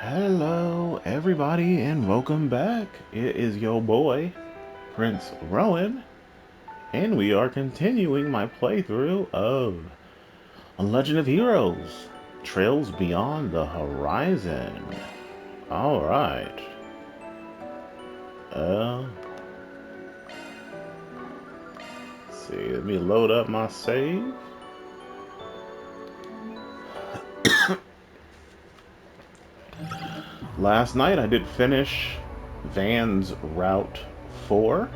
Hello, everybody, and welcome back. It is your boy, Prince Rowan, and we are continuing my playthrough of A Legend of Heroes Trails Beyond the Horizon. Alright. Let's see, let me load up my save. Last night I did finish Van's Route 4,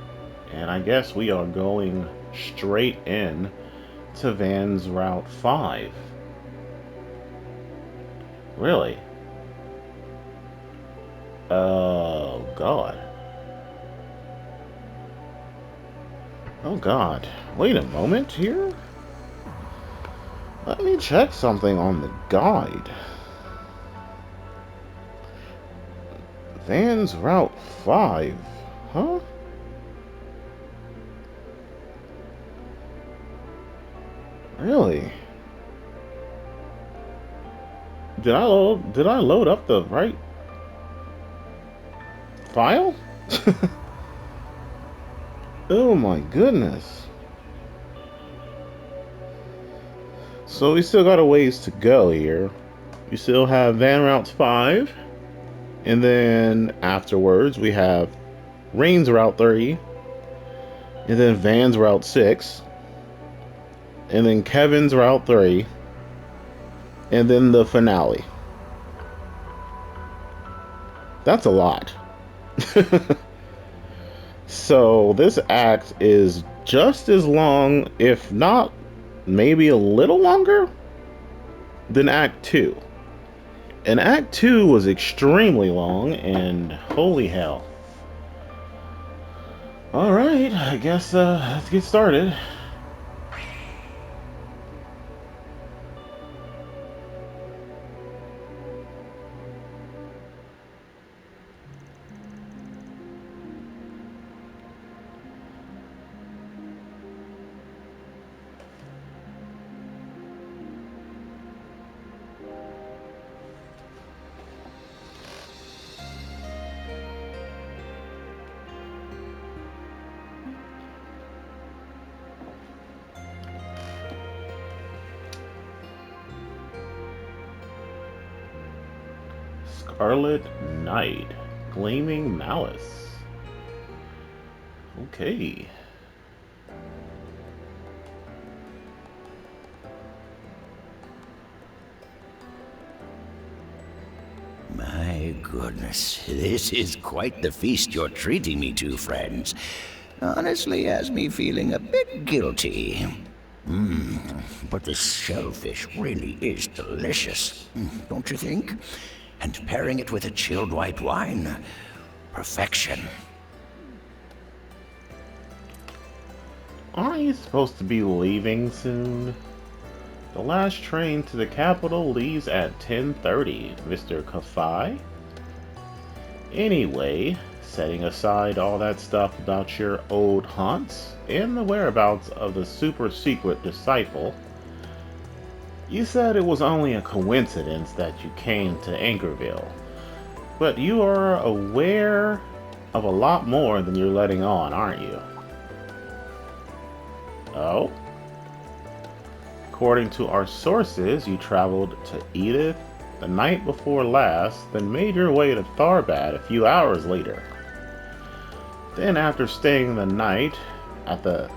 and I guess we are going straight in to Van's Route 5. Really? Oh, God. Oh, God. Wait a moment here. Let me check something on the guide. Van's Route 5. Huh? Really? Did I load up the right file? Oh my goodness. So we still got a ways to go here. We still have Van Route 5. And then afterwards we have Rain's Route 3. And then Van's Route 6. And then Kevin's Route 3. And then the finale. That's a lot. So this act is just as long, if not maybe a little longer, than Act 2. And Act 2 was extremely long, and holy hell. Alright, I guess let's get started. Scarlet Knight, Gleaming Malice. Okay. My goodness, this is quite the feast you're treating me to, friends. Honestly, has me feeling a bit guilty. But this shellfish really is delicious, don't you think? And pairing it with a chilled white wine, perfection. Aren't you supposed to be leaving soon? The last train to the capital leaves at 10:30, Mr. Kafai. Anyway, setting aside all that stuff about your old haunts and the whereabouts of the super secret disciple, you said it was only a coincidence that you came to Anchorville. But you are aware of a lot more than you're letting on, aren't you? Oh? According to our sources, you traveled to Edith the night before last, then made your way to Tharbad a few hours later. Then, after staying the night at the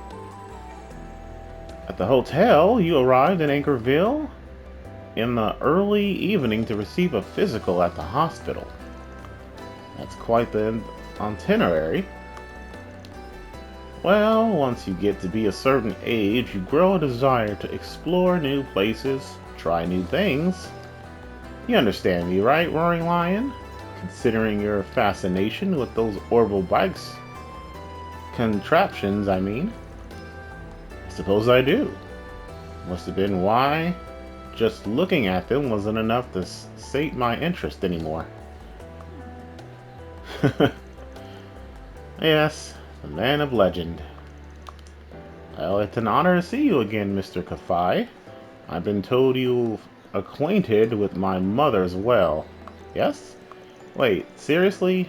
hotel, you arrived in Anchorville in the early evening to receive a physical at the hospital. That's quite the itinerary. Well, once you get to be a certain age, you grow a desire to explore new places, try new things. You understand me, right, Roaring Lion? Considering your fascination with those orbital bikes. Contraptions, I mean. I suppose I do. Must have been why just looking at them wasn't enough to sate my interest anymore. Yes, the man of legend. Well, it's an honor to see you again, Mr. Kafai. I've been told you've acquainted with my mother as well. yes? Wait, seriously?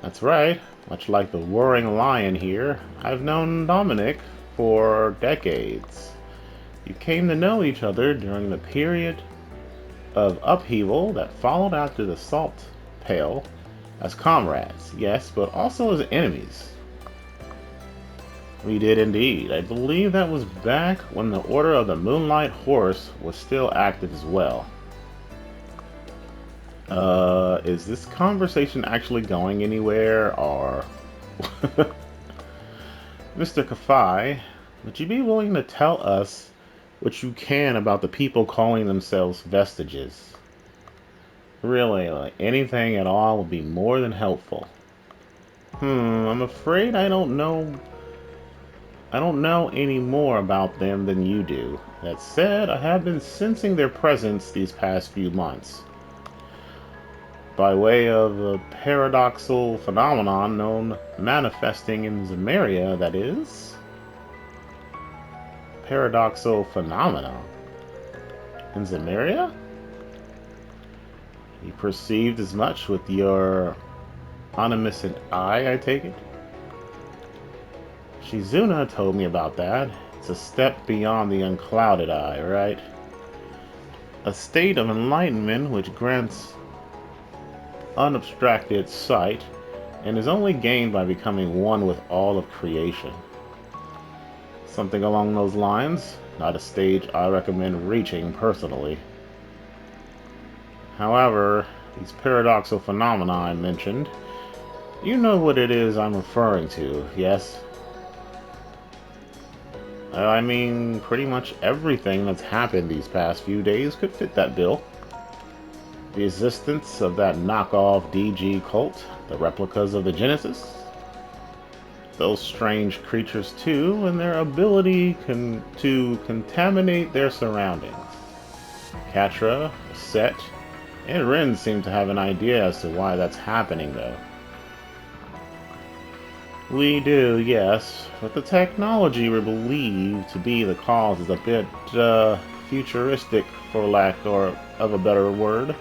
That's right. Much like the roaring lion here, I've known Dominic for decades. You came to know each other during the period of upheaval that followed after the Salt Pale as comrades, yes, but also as enemies. We did indeed. I believe that was back when the Order of the Moonlight Horse was still active as well. Is this conversation actually going anywhere, or... Mr. Kafai, would you be willing to tell us what you can about the people calling themselves Vestiges? Really, like, anything at all would be more than helpful. I'm afraid I don't know any more about them than you do. That said, I have been sensing their presence these past few months. By way of a paradoxal phenomenon known manifesting in Zemeria, that is. Paradoxal phenomenon? In Zemeria? You perceived as much with your omniscient eye, I take it? Shizuna told me about that. It's a step beyond the unclouded eye, right? A state of enlightenment which grants unobstructed sight and is only gained by becoming one with all of creation. Something along those lines, not a stage I recommend reaching personally. However, these paradoxal phenomena I mentioned, you know what it is I'm referring to, yes? I mean, pretty much everything that's happened these past few days could fit that bill. The existence of that knockoff DG cult, the replicas of the Genesis, those strange creatures too, and their ability to contaminate their surroundings. Catra, Set, and Ren seem to have an idea as to why that's happening, though. We do, yes, but the technology we believe to be the cause is a bit, futuristic, for lack of a better word.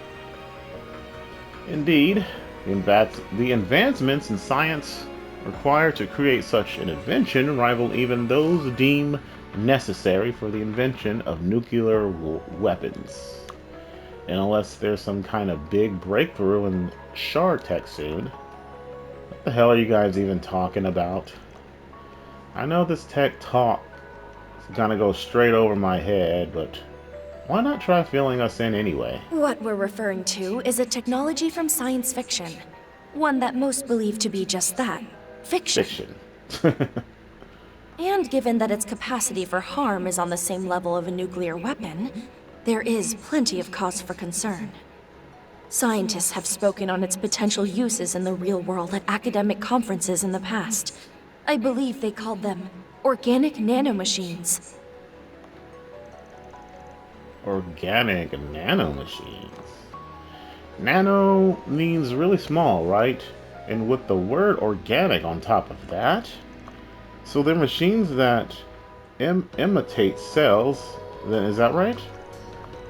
Indeed, the advancements in science required to create such an invention rival even those deemed necessary for the invention of nuclear weapons. And unless there's some kind of big breakthrough in shard tech soon, what the hell are you guys even talking about? I know this tech talk is gonna go straight over my head, but why not try filling us in anyway? What we're referring to is a technology from science fiction. One that most believe to be just that, fiction. And given that its capacity for harm is on the same level of a nuclear weapon, there is plenty of cause for concern. Scientists have spoken on its potential uses in the real world at academic conferences in the past. I believe they called them organic nanomachines. Organic nanomachines. Nano means really small, right? And with the word organic on top of that, so they're machines that imitate cells, then is that right?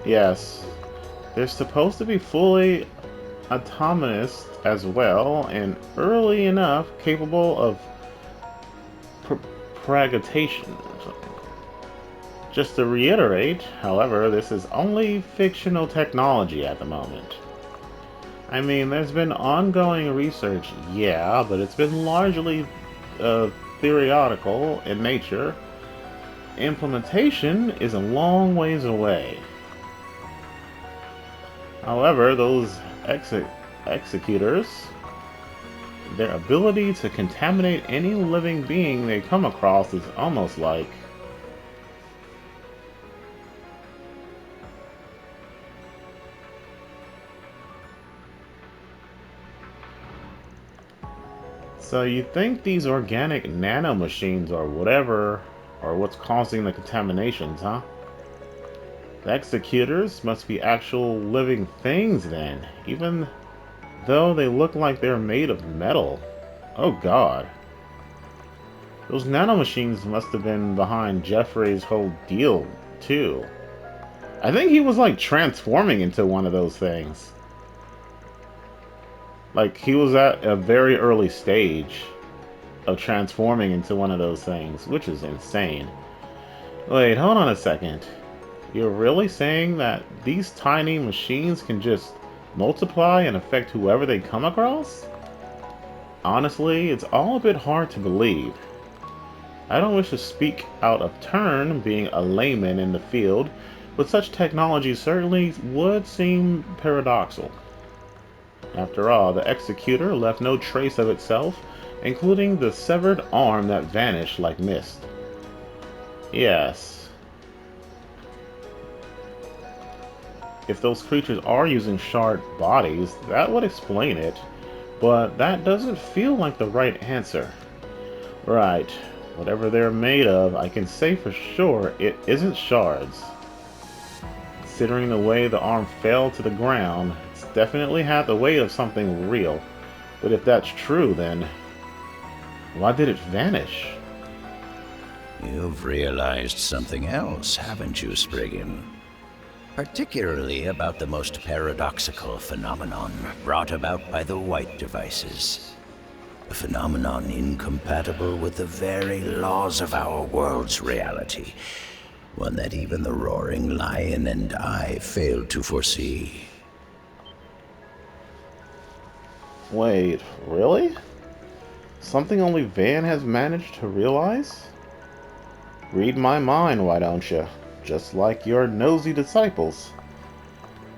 Yes. They're supposed to be fully autonomous as well, and early enough capable of propagation. Just to reiterate, however, this is only fictional technology at the moment. I mean, there's been ongoing research, yeah, but it's been largely theoretical in nature. Implementation is a long ways away. However, those executors, their ability to contaminate any living being they come across is almost like... So you think these organic nanomachines or whatever are what's causing the contaminations, huh? The executors must be actual living things then, even though they look like they're made of metal. Oh god. Those nanomachines must have been behind Jeffrey's whole deal, too. I think he was like transforming into one of those things. Like, he was at a very early stage of transforming into one of those things, which is insane. Wait, hold on a second. You're really saying that these tiny machines can just multiply and affect whoever they come across? Honestly, it's all a bit hard to believe. I don't wish to speak out of turn, being a layman in the field, but such technology certainly would seem paradoxical. After all, the Executor left no trace of itself, including the severed arm that vanished like mist. Yes. If those creatures are using shard bodies, that would explain it, but that doesn't feel like the right answer. Right. Whatever they're made of, I can say for sure it isn't shards. Considering the way the arm fell to the ground, it's definitely had the weight of something real. But if that's true, then why did it vanish? You've realized something else, haven't you, Spriggan? Particularly about the most paradoxical phenomenon brought about by the White devices. A phenomenon incompatible with the very laws of our world's reality. One that even the Roaring Lion and I failed to foresee. Wait, really? Something only Van has managed to realize? Read my mind, why don't you? Just like your nosy disciples.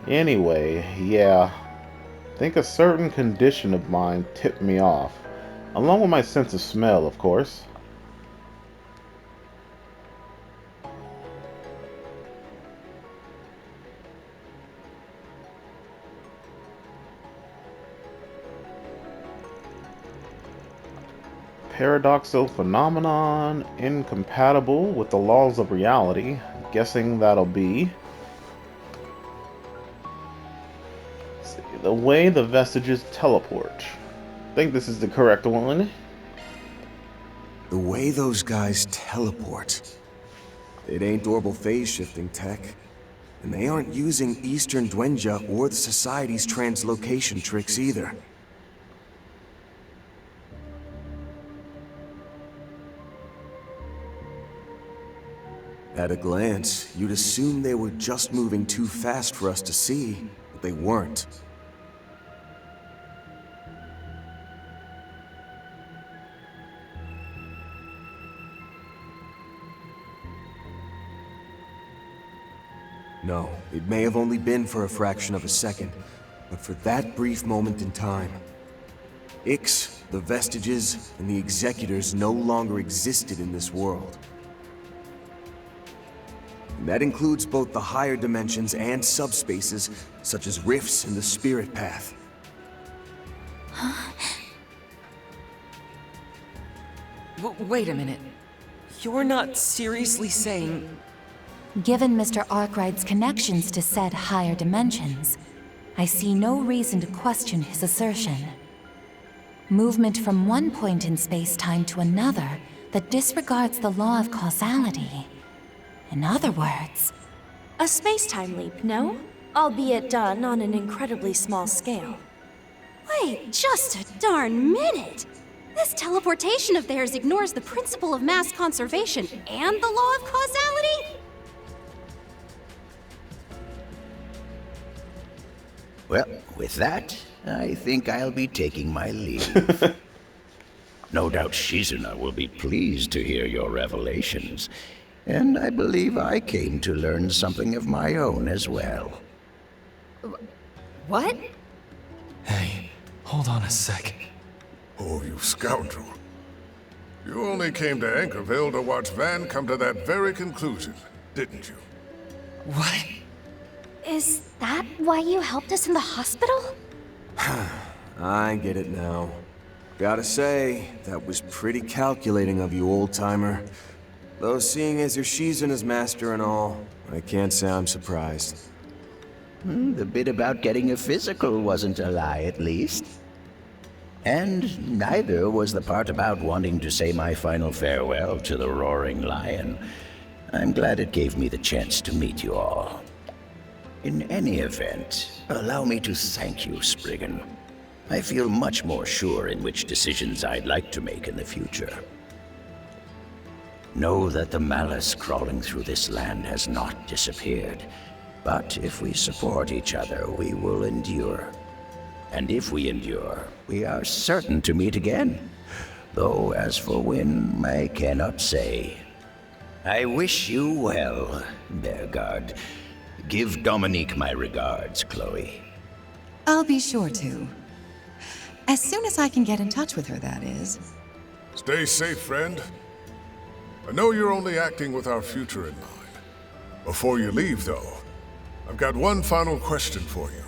Anyway, yeah. I think a certain condition of mine tipped me off. Along with my sense of smell, of course. Paradoxical phenomenon, incompatible with the laws of reality. Guessing that'll be... Let's see, the way the vestiges teleport. I think this is the correct one. The way those guys teleport. It ain't orbital phase shifting tech. And they aren't using Eastern Dwenja or the Society's translocation tricks either. At a glance, you'd assume they were just moving too fast for us to see, but they weren't. No, it may have only been for a fraction of a second, but for that brief moment in time, Ix, the Vestiges, and the Executors no longer existed in this world. And that includes both the higher dimensions and subspaces, such as rifts in the Spirit Path. Wait a minute. You're not seriously saying... Given Mr. Arkwright's connections to said higher dimensions, I see no reason to question his assertion. Movement from one point in space-time to another that disregards the law of causality. In other words... A space-time leap, no? Albeit done on an incredibly small scale. Wait just a darn minute! This teleportation of theirs ignores the principle of mass conservation and the law of causality? Well, with that, I think I'll be taking my leave. No doubt Shizuna will be pleased to hear your revelations. And I believe I came to learn something of my own as well. What? Hey, hold on a sec. Oh, you scoundrel. You only came to Anchorville to watch Van come to that very conclusion, didn't you? What? Is that why you helped us in the hospital? I get it now. Gotta say, that was pretty calculating of you, old-timer. Though seeing as you're Shizuna's master and all, I can't say I'm surprised. The bit about getting a physical wasn't a lie, at least. And neither was the part about wanting to say my final farewell to the Roaring Lion. I'm glad it gave me the chance to meet you all. In any event, allow me to thank you, Spriggan. I feel much more sure in which decisions I'd like to make in the future. Know that the malice crawling through this land has not disappeared. But if we support each other, we will endure. And if we endure, we are certain to meet again. Though as for when, I cannot say. I wish you well, Bergard. Give Dominique my regards, Chloe. I'll be sure to. As soon as I can get in touch with her, that is. Stay safe, friend. I know you're only acting with our future in mind. Before you leave, though, I've got one final question for you.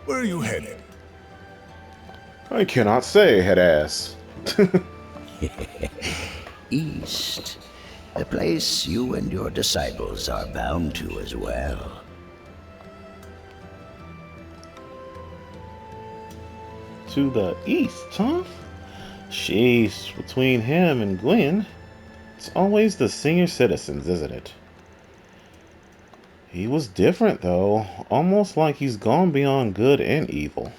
Where are you headed? I cannot say, head ass. East. A place you and your disciples are bound to as well. To the east, huh? Sheesh, between him and Gwen, it's always the senior citizens, isn't it? He was different, though, almost like he's gone beyond good and evil.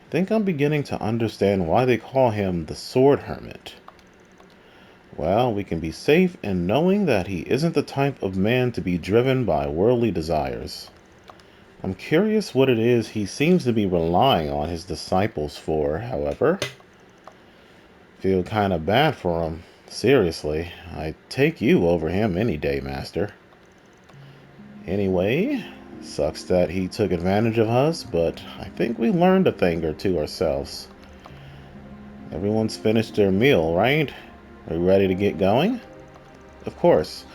I think I'm beginning to understand why they call him the Sword Hermit. Well, we can be safe in knowing that he isn't the type of man to be driven by worldly desires. I'm curious what it is he seems to be relying on his disciples for, however. Feel kinda bad for him. Seriously, I'd take you over him any day, Master. Anyway, sucks that he took advantage of us, but I think we learned a thing or two ourselves. Everyone's finished their meal, right? Are we ready to get going? Of course.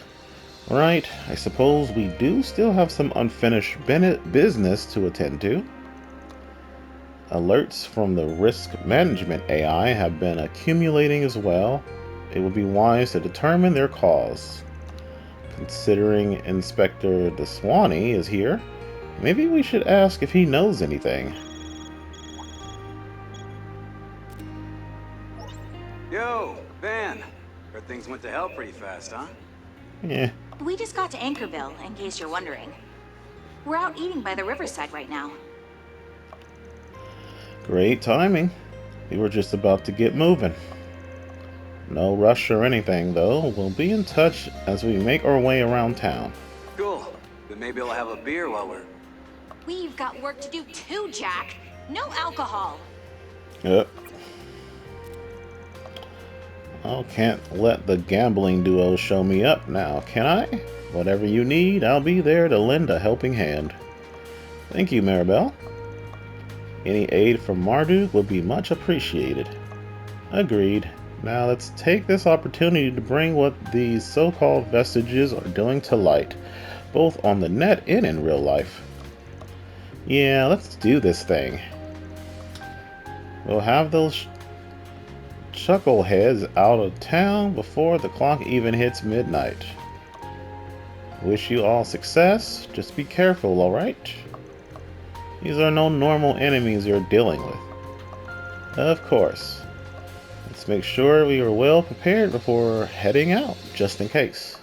Right, I suppose we do still have some unfinished business to attend to. Alerts from the risk management AI have been accumulating as well. It would be wise to determine their cause. Considering Inspector DeSwanee is here, maybe we should ask if he knows anything. Yo, Van. Heard things went to hell pretty fast, huh? Yeah. We just got to Anchorville, in case you're wondering. We're out eating by the riverside right now. Great timing. We were just about to get moving. No rush or anything, though. We'll be in touch as we make our way around town. Cool. Then maybe I'll have a beer while we're... We've got work to do too, Jack. No alcohol. Yep. Oh, can't let the gambling duo show me up now, can I? Whatever you need, I'll be there to lend a helping hand. Thank you, Maribel. Any aid from Marduk would be much appreciated. Agreed. Now let's take this opportunity to bring what these so-called vestiges are doing to light, both on the net and in real life. Yeah, let's do this thing. We'll have those chuckleheads out of town before the clock even hits midnight. Wish you all success. Just be careful, alright? These are no normal enemies you're dealing with. Of course. Let's make sure we are well prepared before heading out, just in case.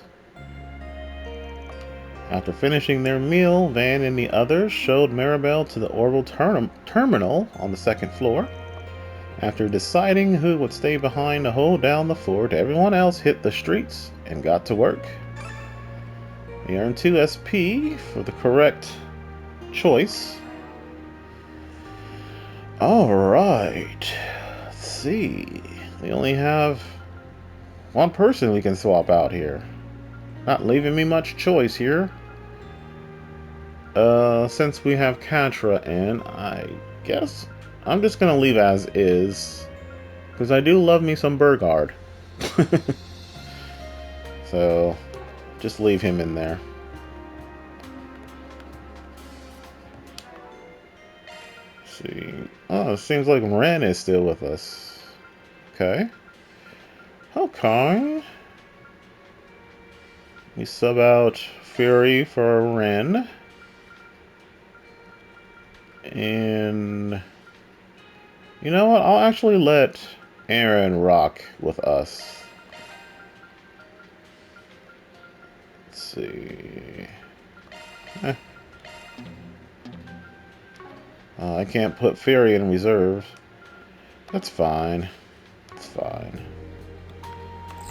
After finishing their meal, Van and the others showed Maribel to the orbital terminal on the second floor. After deciding who would stay behind to hold down the fort, everyone else hit the streets and got to work. We earned 2 SP for the correct choice. Alright, let's see. We only have one person we can swap out here. Not leaving me much choice here. Since we have Katra in, I guess I'm just gonna leave as is. Because I do love me some Bergard. So, just leave him in there. Let's see. Oh, it seems like Ren is still with us. Okay. Okay. We sub out Fury for Ren. And you know what? I'll actually let Aaron rock with us. Let's see. I can't put Fury in reserve. That's fine. It's fine.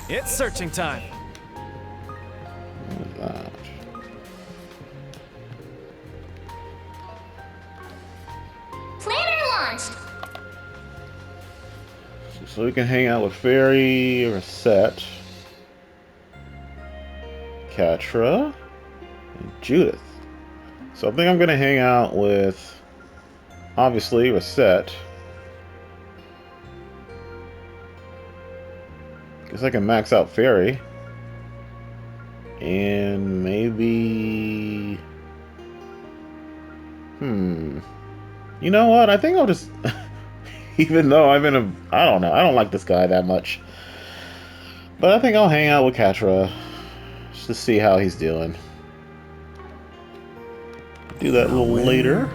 It's searching time. What is that? Planner launched. So we can hang out with Fairy, Reset, Catra, and Judith. So I think I'm going to hang out with, obviously, Reset. Guess I can max out Fairy. And maybe... You know what? I think I'll just... Even though I'm in a... I don't know. I don't like this guy that much. But I think I'll hang out with Catra. Just to see how he's doing. Do that a little later.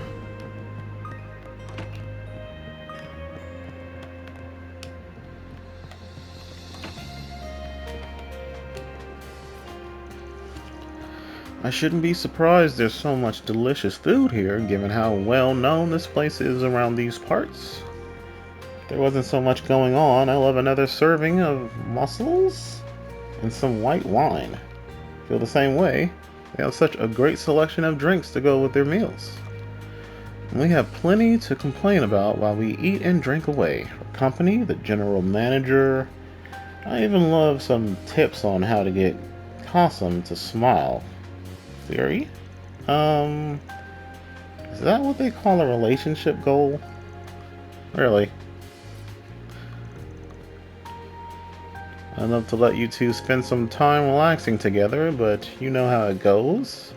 I shouldn't be surprised there's so much delicious food here, given how well known this place is around these parts. If there wasn't so much going on, I love another serving of mussels and some white wine. Feel the same way. They have such a great selection of drinks to go with their meals. And we have plenty to complain about while we eat and drink away. Our company, the general manager. I even love some tips on how to get Cossum to smile. Theory? Is that what they call a relationship goal? Really? I'd love to let you two spend some time relaxing together, but you know how it goes.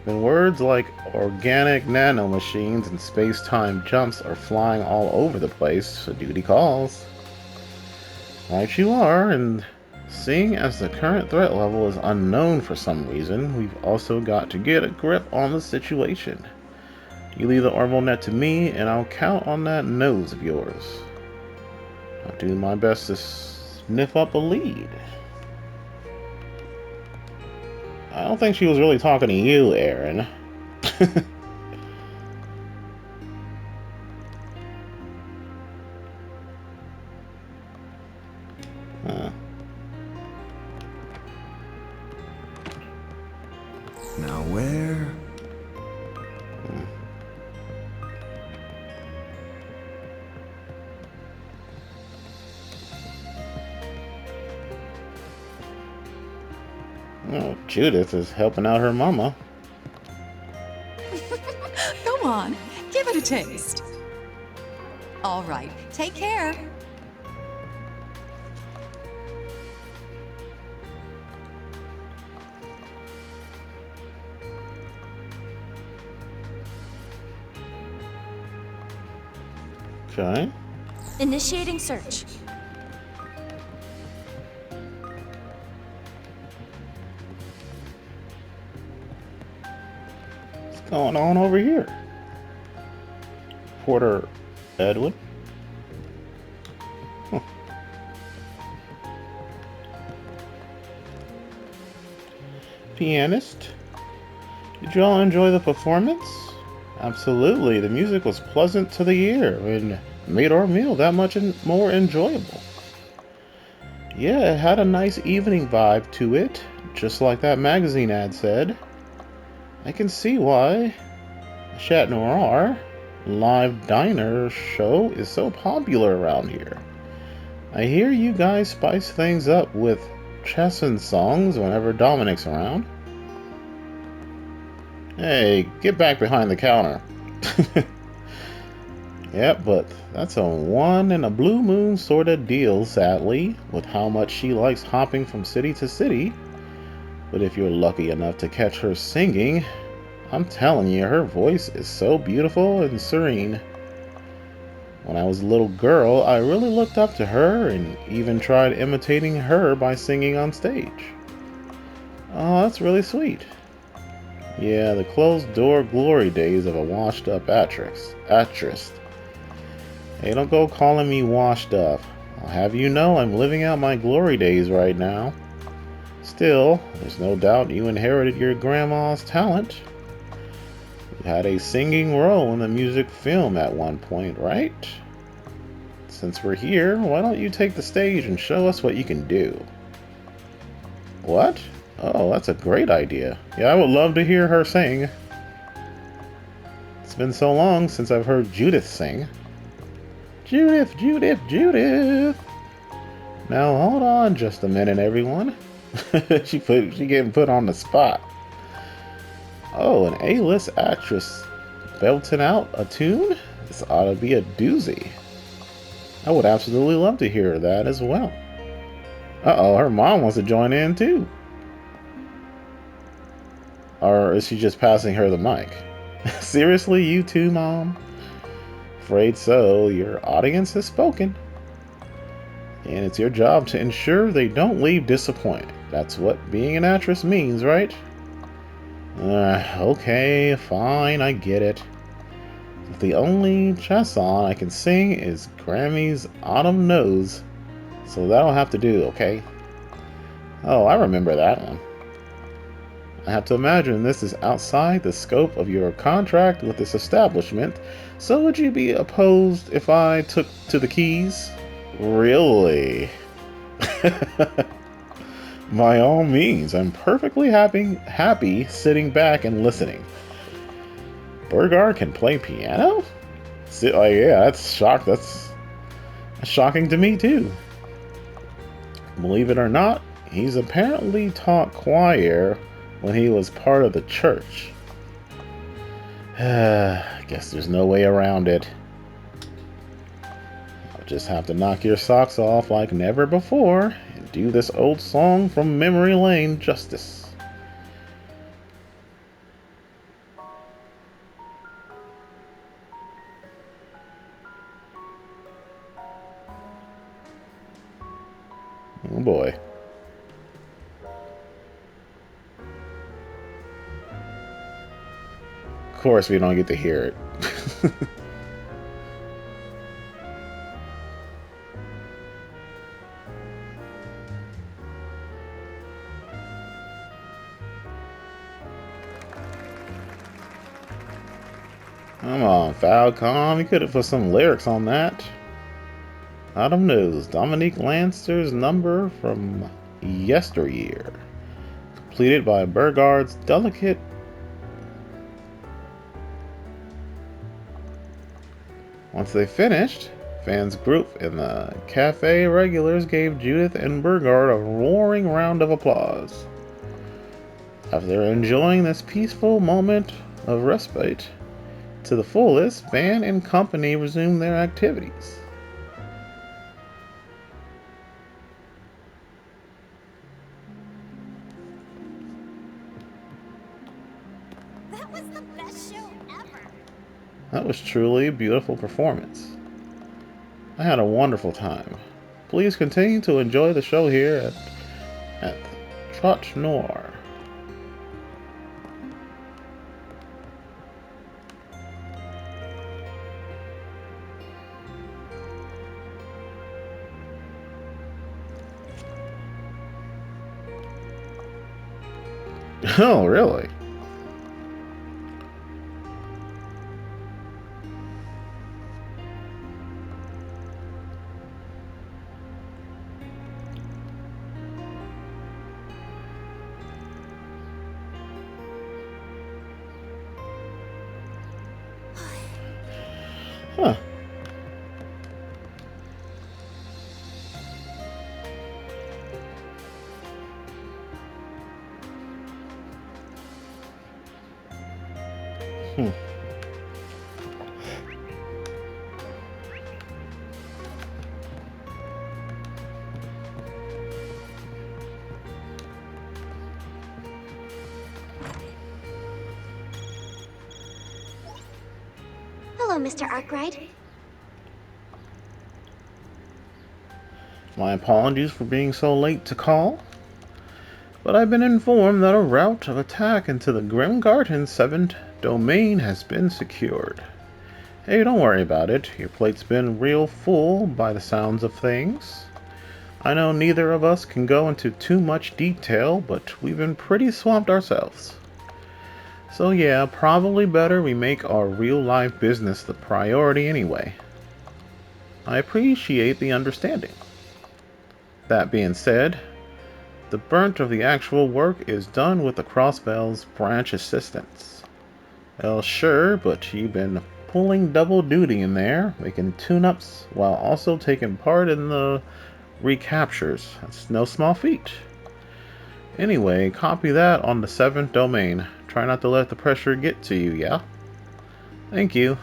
When words like organic nanomachines and space-time jumps are flying all over the place, duty calls. Right you are, and seeing as the current threat level is unknown for some reason, we've also got to get a grip on the situation. You leave the Orville net to me, and I'll count on that nose of yours. I'll do my best to sniff up a lead. I don't think she was really talking to you, Aaron. Now where? Oh, Judith is helping out her mama. Go on, give it a taste. All right, take care. Okay. Initiating search. What's going on over here? Porter Edwin? Huh. Pianist? Did you all enjoy the performance? Absolutely, the music was pleasant to the ear and made our meal that much more enjoyable. Yeah, it had a nice evening vibe to it, just like that magazine ad said. I can see why Chat Noir live diner show is so popular around here. I hear you guys spice things up with Chesson songs whenever Dominic's around. Hey, get back behind the counter. Yep, but that's a one in a blue moon sort of deal, sadly, with how much she likes hopping from city to city. But if you're lucky enough to catch her singing, I'm telling you, her voice is so beautiful and serene. When I was a little girl, I really looked up to her and even tried imitating her by singing on stage. Oh, that's really sweet. Yeah, the closed-door glory days of a washed-up actress. Hey, don't go calling me washed up. I'll have you know I'm living out my glory days right now. Still, there's no doubt you inherited your grandma's talent. You had a singing role in the music film at one point, right? Since we're here, why don't you take the stage and show us what you can do? What? Oh, that's a great idea. Yeah, I would love to hear her sing. It's been so long since I've heard Judith sing. Judith, Judith, Judith! Now hold on just a minute, everyone. she getting put on the spot. Oh, an A-list actress belting out a tune? This ought to be a doozy. I would absolutely love to hear that as well. Uh-oh, her mom wants to join in too. Or is she just passing her the mic? Seriously, you too, Mom? Afraid so. Your audience has spoken. And it's your job to ensure they don't leave disappointed. That's what being an actress means, right? Okay, fine, I get it. But the only chanson I can sing is Grammy's Autumn Knows. So that'll have to do, okay? Oh, I remember that one. I have to imagine this is outside the scope of your contract with this establishment, so would you be opposed if I took to the keys? Really? By all means, I'm perfectly happy sitting back and listening. Burgard can play piano? Yeah, that's shocking to me too. Believe it or not, he's apparently taught choir when he was part of the church. Guess there's no way around it. I'll just have to knock your socks off like never before and do this old song from memory lane justice. Oh boy. Of course we don't get to hear it. Come on, Falcom, you could have put some lyrics on that. Autumn Knows, Dominique Lancer's number from yesteryear. Completed by Burgard's delicate. Once they finished, fans group and the cafe regulars gave Judith and Burgard a roaring round of applause. After enjoying this peaceful moment of respite to the fullest, band and company resumed their activities. That was the best show ever. That was truly a beautiful performance. I had a wonderful time. Please continue to enjoy the show here at Trot Noir. Oh, really? Huh. Hello, Mr. Arkwright. My apologies for being so late to call, but I've been informed that a route of attack into the Grimgarten 7th domain has been secured. Hey, don't worry about it. Your plate's been real full by the sounds of things. I know neither of us can go into too much detail, but we've been pretty swamped ourselves. So yeah, probably better we make our real-life business the priority anyway. I appreciate the understanding. That being said, the brunt of the actual work is done with the Crossbell's branch assistants. Well, sure, but you've been pulling double duty in there, making tune-ups while also taking part in the recaptures. That's no small feat. Anyway, copy that on the 7th domain. Try not to let the pressure get to you, yeah? Thank you.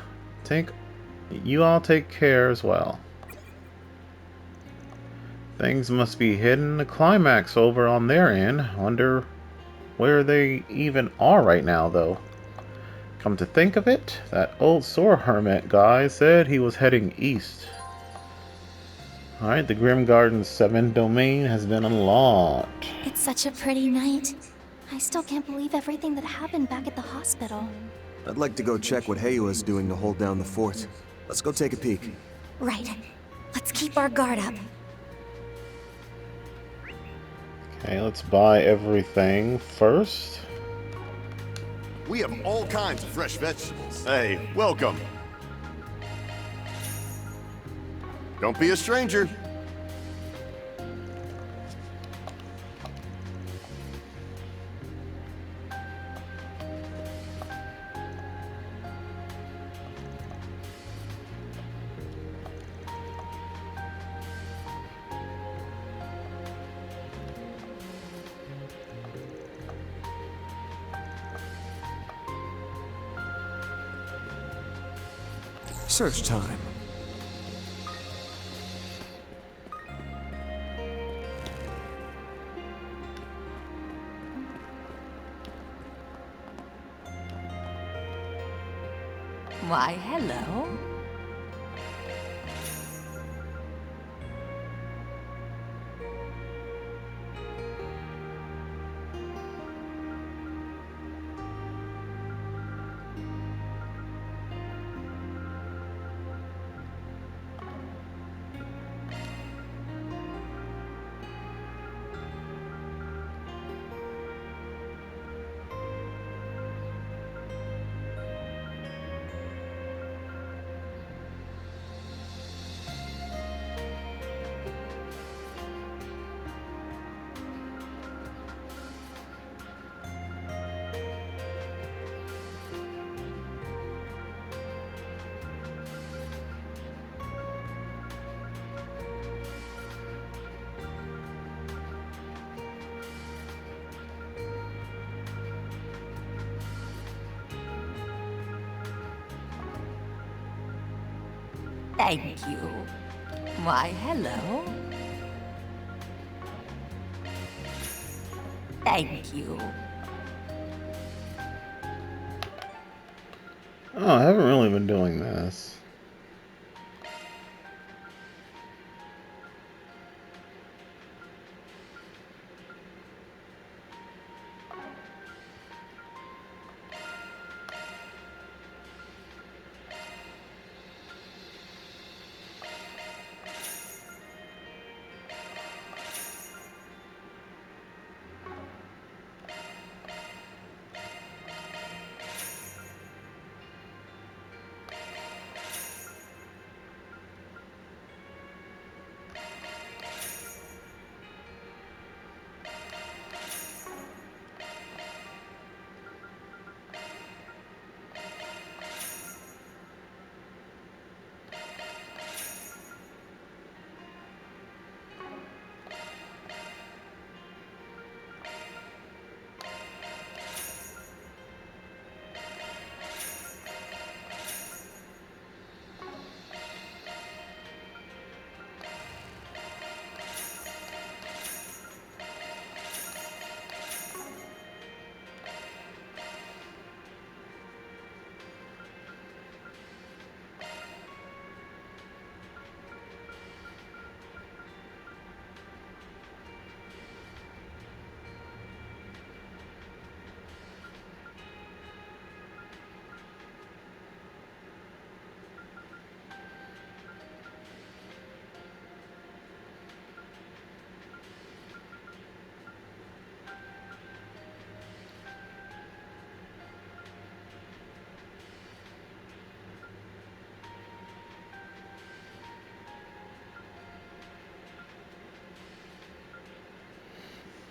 You all take care as well. Things must be hitting the climax over on their end. Wonder where they even are right now, though. Come to think of it, that old Sword Hermit guy said he was heading east. Alright, the Grim Garden's 7th domain has been unlocked. It's such a pretty night. I still can't believe everything that happened back at the hospital. I'd like to go check what Heiwa is doing to hold down the fort. Let's go take a peek. Right. Let's keep our guard up. Okay, let's buy everything first. We have all kinds of fresh vegetables. Hey, welcome. Don't be a stranger. Search time. Why, hello. Thank you. Why, hello. Thank you. Oh, I haven't really been doing this.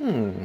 Hmm.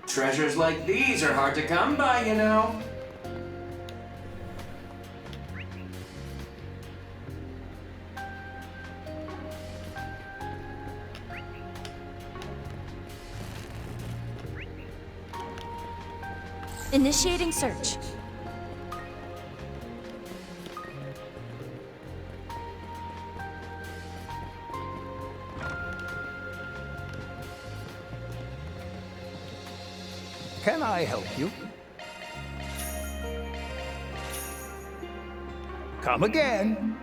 Treasures like these are hard to come by, you know. Initiating search. Can I help you? Come again.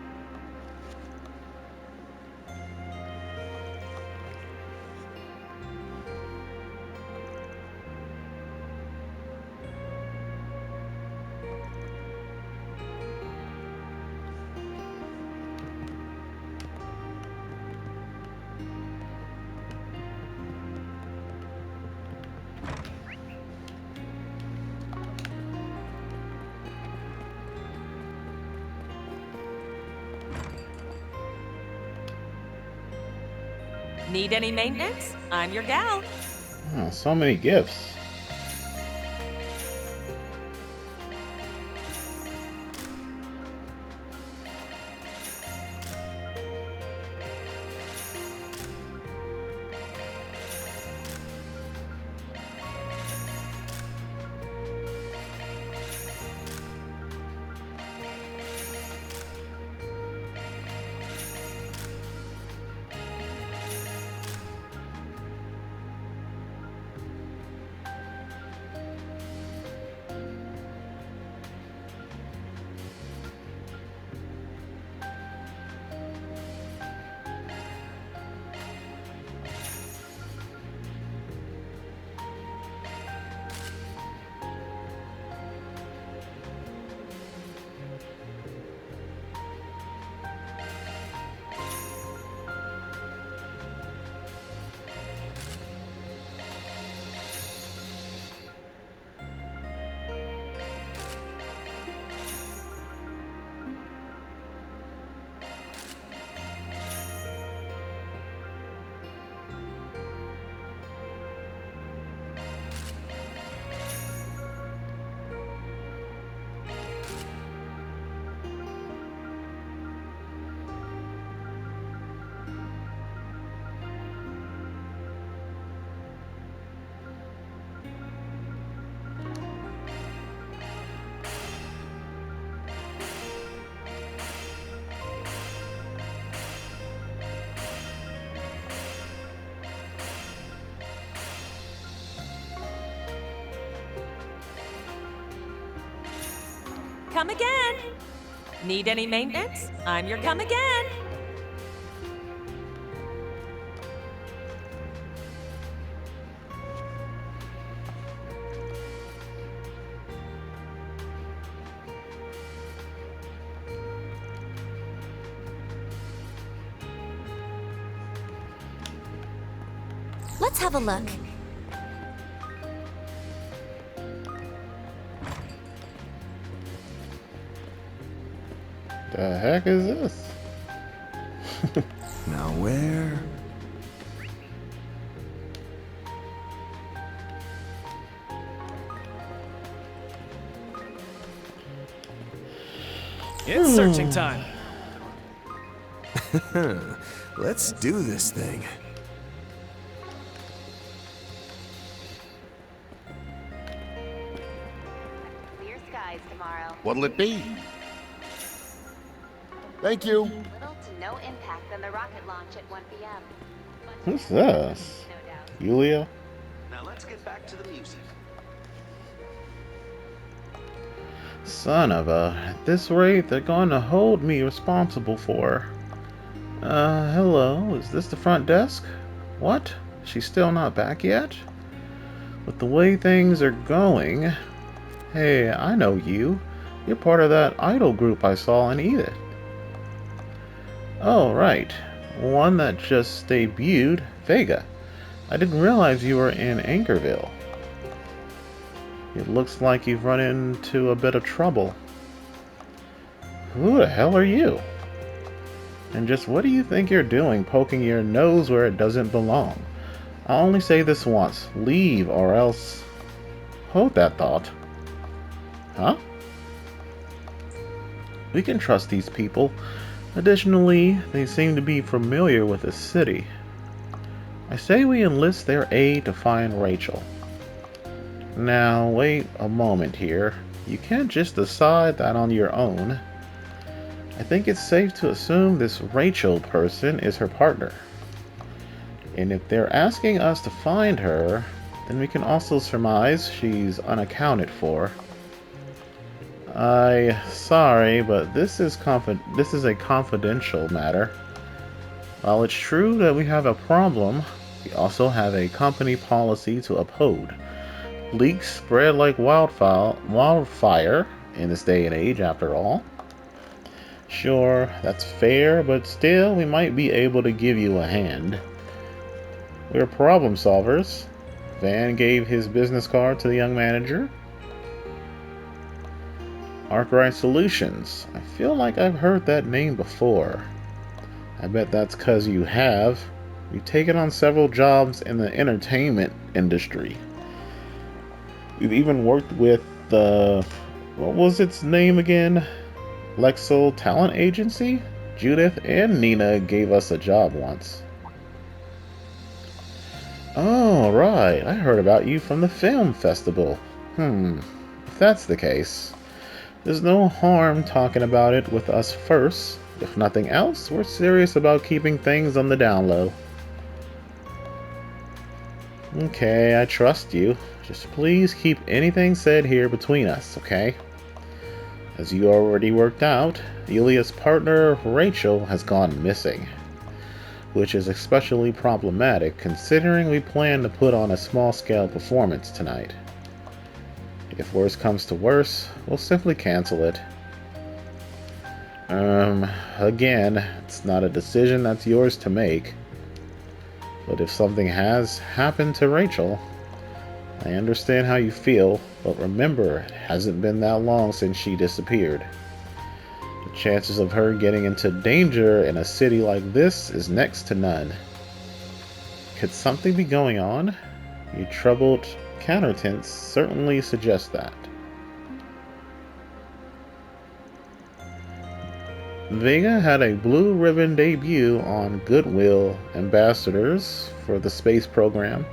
Need any maintenance? I'm your gal. Oh, so many gifts. Come again. Need any maintenance? I'm your come again. Let's have a look. The heck is this? where... It's searching time. Let's do this thing. Clear skies tomorrow. What'll it be? Thank you. Little to no impact on the rocket launch at 1 p.m. Who's this? Yulia? Now let's get back to the music. Son of a... At this rate, they're going to hold me responsible for... hello? Is this the front desk? What? She's still not back yet? With the way things are going... Hey, I know you. You're part of that idol group I saw in Edith. Oh, right. One that just debuted, Vega. I didn't realize you were in Anchorville. It looks like you've run into a bit of trouble. Who the hell are you? And just what do you think you're doing poking your nose where it doesn't belong? I'll only say this once. Leave or else... Hold that thought. Huh? We can trust these people. Additionally, they seem to be familiar with the city. I say we enlist their aid to find Rachel. Now, wait a moment here. You can't just decide that on your own. I think it's safe to assume this Rachel person is her partner. And if they're asking us to find her, then we can also surmise she's unaccounted for. Sorry, but this is a confidential matter. While it's true that we have a problem, we also have a company policy to uphold. Leaks spread like wildfire in this day and age, after all. Sure, that's fair, but still, we might be able to give you a hand. We're problem solvers. Van gave his business card to the young manager. Arkwright Solutions. I feel like I've heard that name before. I bet that's 'cause you have. You've taken on several jobs in the entertainment industry. We've even worked with the... what was its name again? Lexel Talent Agency? Judith and Nina gave us a job once. Oh, right. I heard about you from the film festival. If that's the case, there's no harm talking about it with us first. If nothing else, we're serious about keeping things on the down low. Okay, I trust you. Just please keep anything said here between us, okay? As you already worked out, Yulia's partner, Rachel, has gone missing. Which is especially problematic considering we plan to put on a small-scale performance tonight. If worse comes to worse, we'll simply cancel it. Again, it's not a decision that's yours to make. But if something has happened to Rachel, I understand how you feel, but remember, it hasn't been that long since she disappeared. The chances of her getting into danger in a city like this is next to none. Could something be going on? Your troubled countenance certainly suggests that. Vega had a blue ribbon debut on Goodwill Ambassadors for the space program.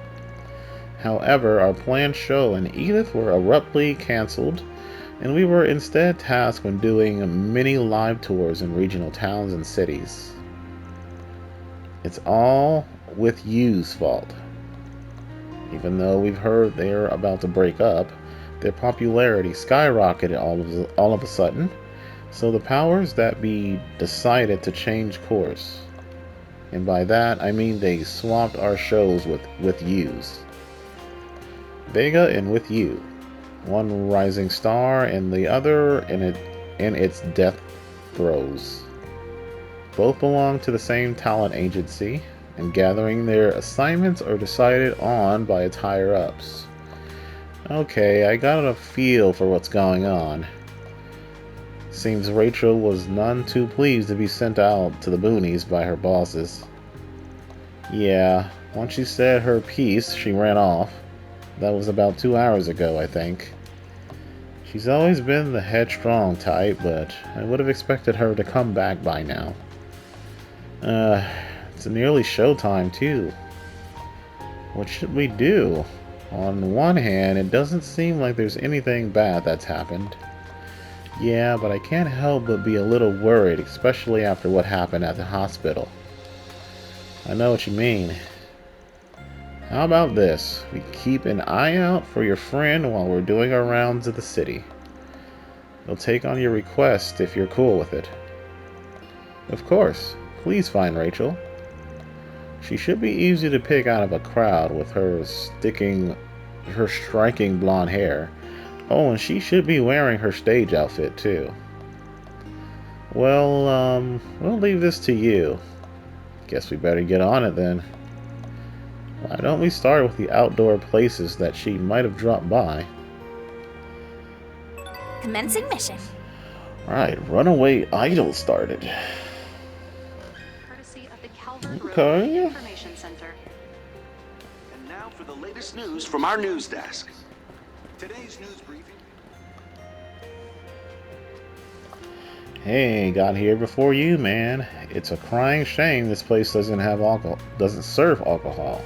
However, our planned show and Edith were abruptly cancelled, and we were instead tasked with doing mini live tours in regional towns and cities. It's all with You's fault. Even though we've heard they're about to break up, their popularity skyrocketed all of a sudden, so the powers that be decided to change course. And by that, I mean they swapped our shows with You's. Vega and With You, one rising star and the other in its death throes. Both belong to the same talent agency, and gathering their assignments are decided on by its higher-ups. Okay, I got a feel for what's going on. Seems Rachel was none too pleased to be sent out to the boonies by her bosses. Yeah, once she said her piece, she ran off. That was about 2 hours ago, I think. She's always been the headstrong type, but I would have expected her to come back by now. It's nearly showtime, too. What should we do? On one hand, it doesn't seem like there's anything bad that's happened. Yeah, but I can't help but be a little worried, especially after what happened at the hospital. I know what you mean. How about this? We keep an eye out for your friend while we're doing our rounds of the city. We'll take on your request if you're cool with it. Of course. Please find Rachel. She should be easy to pick out of a crowd with her striking blonde hair. Oh, and she should be wearing her stage outfit too. Well, we'll leave this to you. Guess we better get on it then. Why don't we start with the outdoor places that she might have dropped by? Commencing mission. Right, Runaway Idol started. Courtesy of the Calvert Okay. Road Information Center. And now for the latest news from our news desk. Today's news briefing. Hey, got here before you, man. It's a crying shame this place doesn't serve alcohol.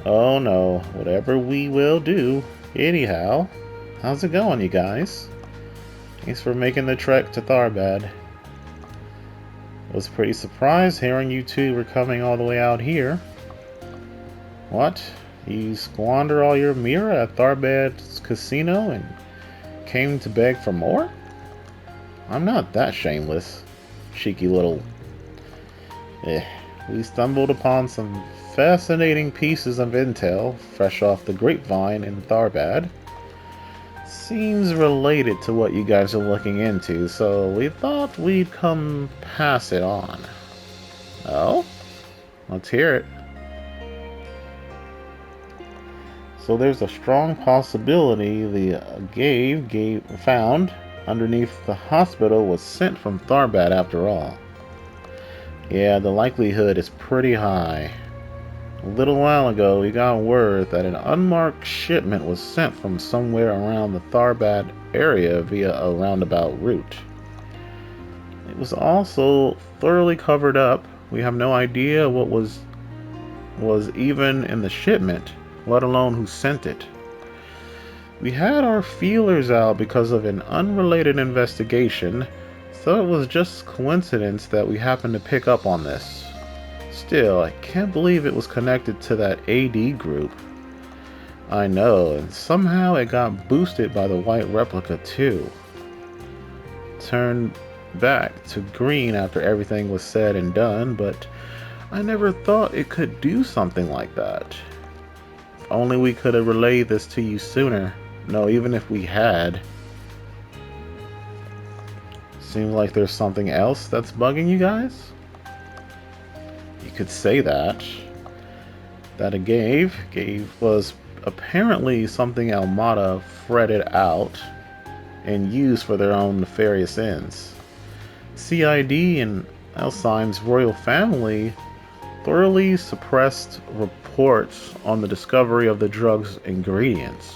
Oh no, whatever we will do. Anyhow, how's it going, you guys? Thanks for making the trek to Tharbad. Was pretty surprised hearing you two were coming all the way out here. What? You squander all your Mira at Tharbad's casino and came to beg for more? I'm not that shameless. Cheeky little... We stumbled upon some fascinating pieces of intel fresh off the grapevine in Tharbad. Seems related to what you guys are looking into, so we thought we'd come pass it on. Oh? Let's hear it. So there's a strong possibility the Gave found underneath the hospital was sent from Tharbad after all. Yeah, the likelihood is pretty high. A little while ago, we got word that an unmarked shipment was sent from somewhere around the Tharbad area via a roundabout route. It was also thoroughly covered up. We have no idea what was even in the shipment, let alone who sent it. We had our feelers out because of an unrelated investigation, so it was just coincidence that we happened to pick up on this. Still, I can't believe it was connected to that AD group. I know, and somehow it got boosted by the white replica too. Turned back to green after everything was said and done, but I never thought it could do something like that. If only we could have relayed this to you sooner. No, even if we had. Seems like there's something else that's bugging you guys? You could say that. That a Gave was apparently something Almada fretted out and used for their own nefarious ends. CID and Alzheimer's royal family thoroughly suppressed reports on the discovery of the drug's ingredients.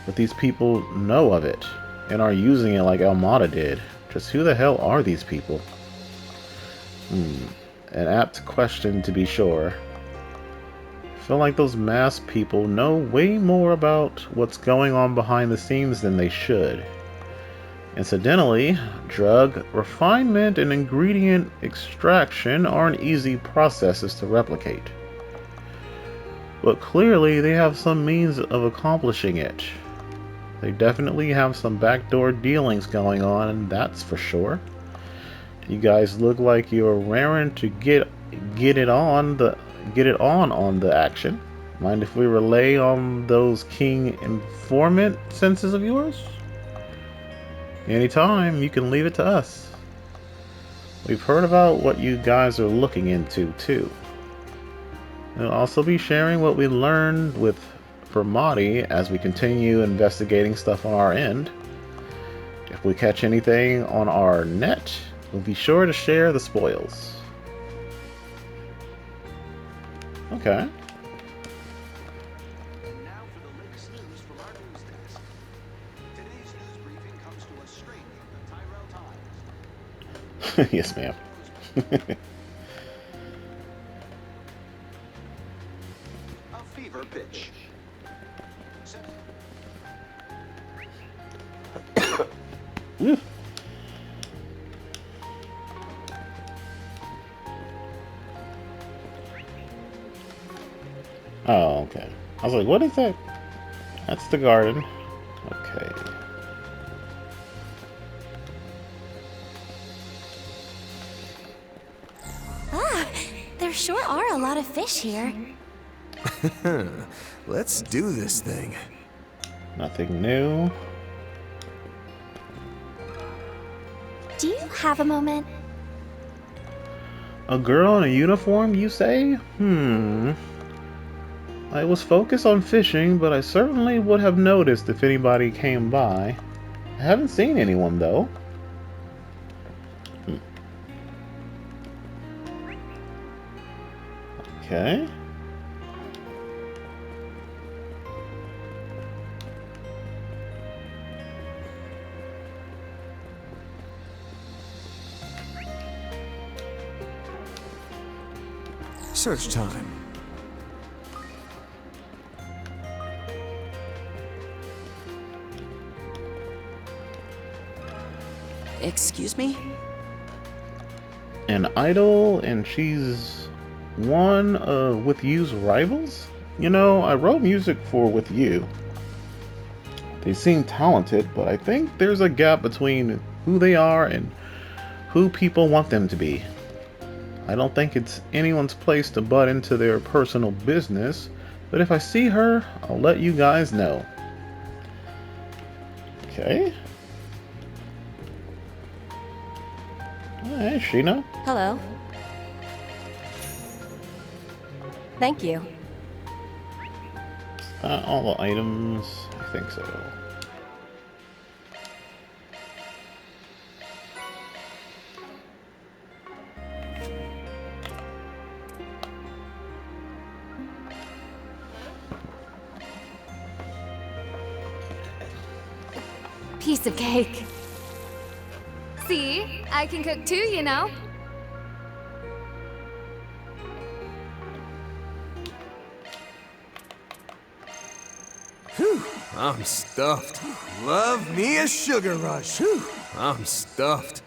But these people know of it and are using it like Almada did. Just who the hell are these people? An apt question to be sure. I feel like those masked people know way more about what's going on behind the scenes than they should. Incidentally, drug refinement and ingredient extraction aren't easy processes to replicate. But clearly they have some means of accomplishing it. They definitely have some backdoor dealings going on, and that's for sure. You guys look like you're raring to get it on the action. Mind if we relay on those King informant senses of yours? Anytime, you can leave it to us. We've heard about what you guys are looking into too. We'll also be sharing what we learned with Vermati as we continue investigating stuff on our end. If we catch anything on our net, we'll be sure to share the spoils. Okay. Now for the latest news from our news desk. Today's news briefing comes to us straight from the Tyrell Times. Yes, ma'am. A fever pitch. Oof. Oh, okay. I was like, what is that? That's the garden. Okay. Ah, there sure are a lot of fish here. Let's do this thing. Nothing new. Do you have a moment? A girl in a uniform, you say? I was focused on fishing, but I certainly would have noticed if anybody came by. I haven't seen anyone, though. Okay. Search time. Excuse me? An idol, and she's one of With You's rivals? You know, I wrote music for With You. They seem talented, but I think there's a gap between who they are and who people want them to be. I don't think it's anyone's place to butt into their personal business, but if I see her, I'll let you guys know. Okay. Hey, Sheena. Hello. Thank you. All the items, I think so. Piece of cake. See? I can cook too, you know. Whew, I'm stuffed. Love me a sugar rush. Whew, I'm stuffed.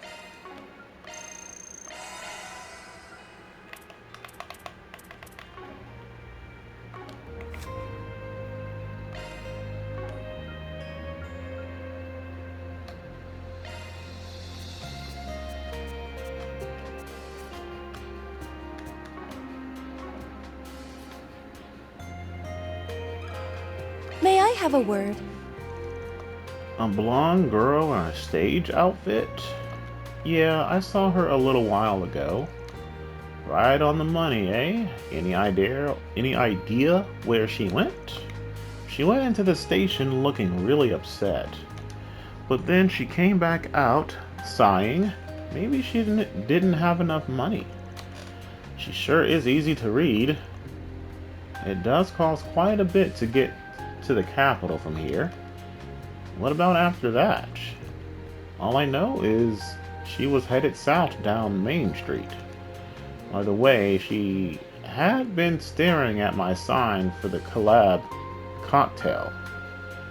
May I have a word? A blonde girl in a stage outfit? Yeah, I saw her a little while ago. Right on the money, eh? Any idea where she went? She went into the station looking really upset. But then she came back out, sighing. Maybe she didn't have enough money. She sure is easy to read. It does cost quite a bit to get to the capital from here. What about after that? All I know is she was headed south down Main Street. By the way, she had been staring at my sign for the collab cocktail.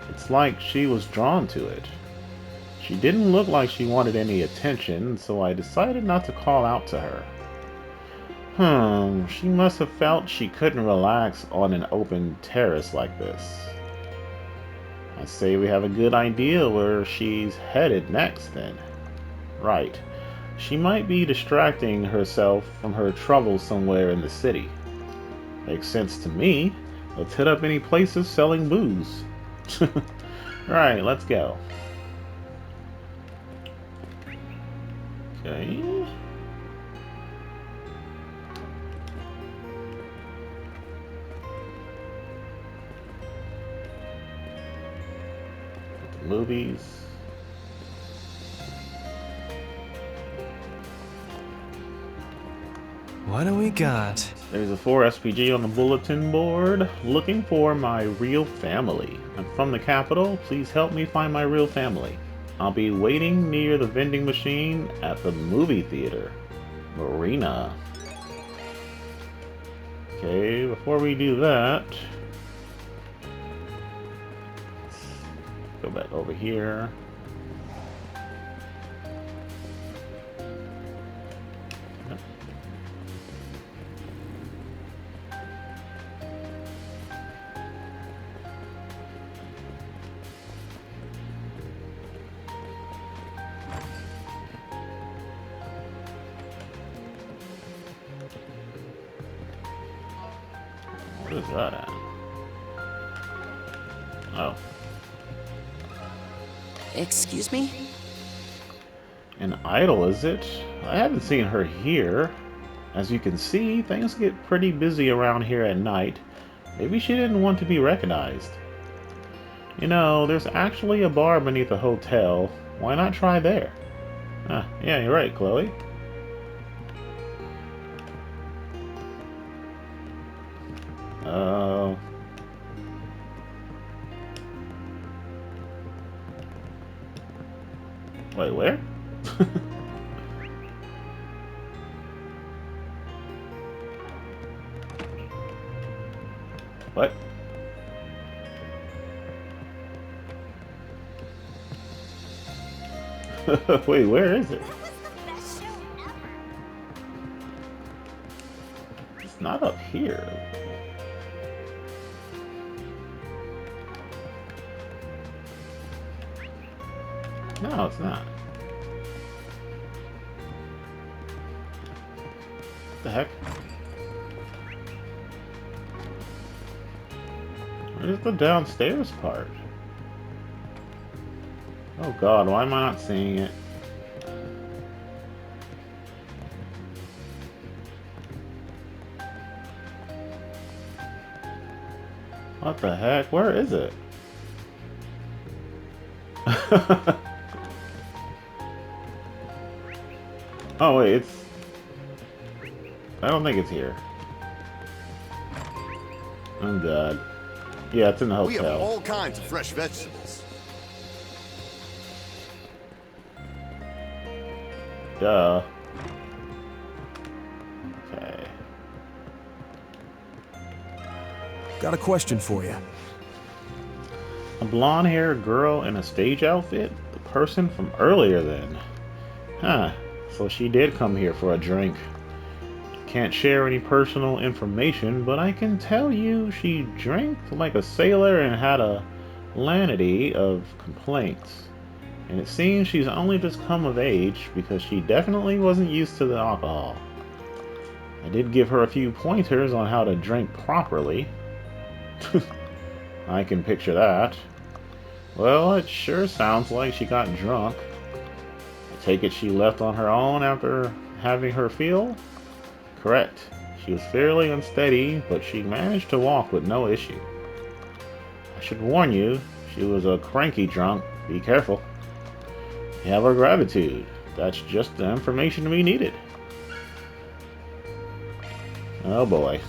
It's like she was drawn to it. She didn't look like she wanted any attention, so I decided not to call out to her. She must have felt she couldn't relax on an open terrace like this. I say we have a good idea where she's headed next then. Right. She might be distracting herself from her troubles somewhere in the city. Makes sense to me. Let's hit up any places selling booze. Right, let's go. Okay. Movies. what do we got? There's a 4 SPG on the bulletin board. Looking for my real family. I'm from the capital. Please help me find my real family. I'll be waiting near the vending machine at the movie theater. Marina. Okay, before we do that, go back over here. What is that at? Oh. Excuse me? An idol, is it? I haven't seen her here. As you can see, things get pretty busy around here at night. Maybe she didn't want to be recognized. You know, there's actually a bar beneath the hotel. Why not try there? Ah, yeah, you're right, Chloe. Wait, where? What? Wait, where is it? It's not up here. No, it's not. What the heck? Where's the downstairs part? Oh god, why am I not seeing it? What the heck? Where is it? Oh wait, it's... I don't think it's here. Oh god. Yeah, it's in the hotel. We have all kinds of fresh vegetables. Duh. Okay. Got a question for you. A blonde-haired girl in a stage outfit? The person from earlier then. Huh. So she did come here for a drink. Can't share any personal information, but I can tell you she drank like a sailor and had a lanity of complaints. And it seems she's only just come of age because she definitely wasn't used to the alcohol. I did give her a few pointers on how to drink properly. I can picture that. Well, it sure sounds like she got drunk. I take it she left on her own after having her fill? Correct. She was fairly unsteady, but she managed to walk with no issue. I should warn you, she was a cranky drunk. Be careful. You have our gratitude. That's just the information we needed. Oh boy.